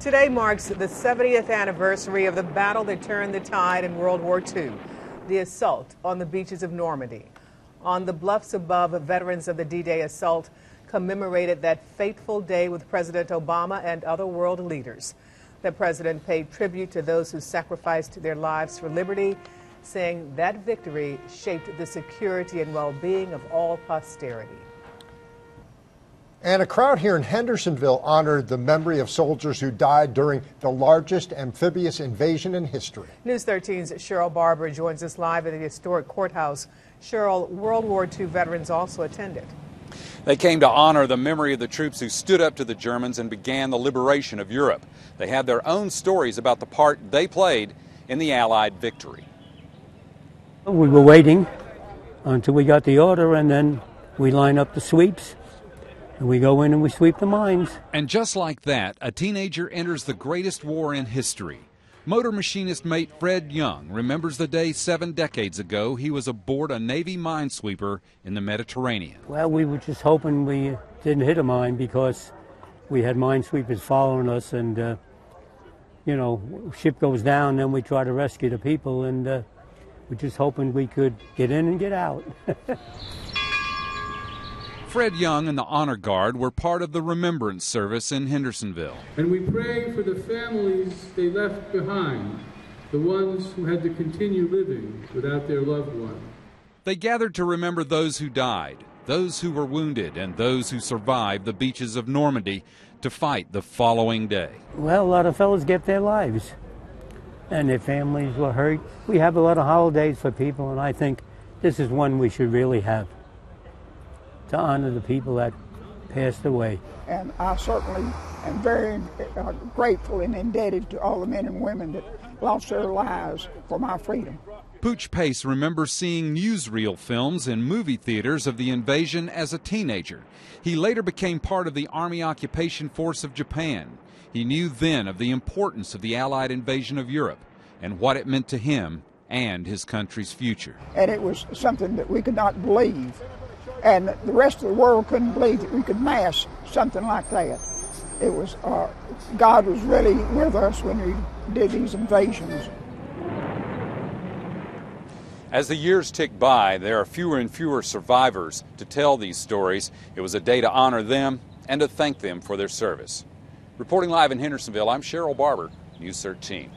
Today marks the 70th anniversary of the battle that turned the tide in World War II, the assault on the beaches of Normandy. On the bluffs above, veterans of the D-Day assault commemorated that fateful day with President Obama and other world leaders. The president paid tribute to those who sacrificed their lives for liberty, saying that victory shaped the security and well-being of all posterity. And a crowd here in Hendersonville honored the memory of soldiers who died during the largest amphibious invasion in history. News 13's Cheryl Barber joins us live at the historic courthouse. Cheryl, World War II veterans also attended. They came to honor the memory of the troops who stood up to the Germans and began the liberation of Europe. They had their own stories about the part they played in the Allied victory. We were waiting until we got the order, and then we line up the sweeps. And we go in and we sweep the mines. And just like that, a teenager enters the greatest war in history. Motor machinist mate Fred Young remembers the day 7 decades ago he was aboard a Navy minesweeper in the Mediterranean. Well, we were just hoping we didn't hit a mine because we had minesweepers following us, and, you know, ship goes down, then we try to rescue the people, and we're just hoping we could get in and get out. Fred Young and the Honor Guard were part of the Remembrance service in Hendersonville. And we pray for the families they left behind, the ones who had to continue living without their loved one. They gathered to remember those who died, those who were wounded, and those who survived the beaches of Normandy to fight the following day. Well, a lot of fellows get their lives, and their families were hurt. We have a lot of holidays for people, and I think this is one we should really have, to honor the people that passed away. And I certainly am very grateful and indebted to all the men and women that lost their lives for my freedom. Pooch Pace remembers seeing newsreel films in movie theaters of the invasion as a teenager. He later became part of the Army Occupation Force of Japan. He knew then of the importance of the Allied invasion of Europe and what it meant to him and his country's future. And it was something that we could not believe. And the rest of the world couldn't believe that we could mask something like that. It was, God was really with us when we did these invasions. As the years tick by, there are fewer and fewer survivors to tell these stories. It was a day to honor them and to thank them for their service. Reporting live in Hendersonville, I'm Cheryl Barber, News 13.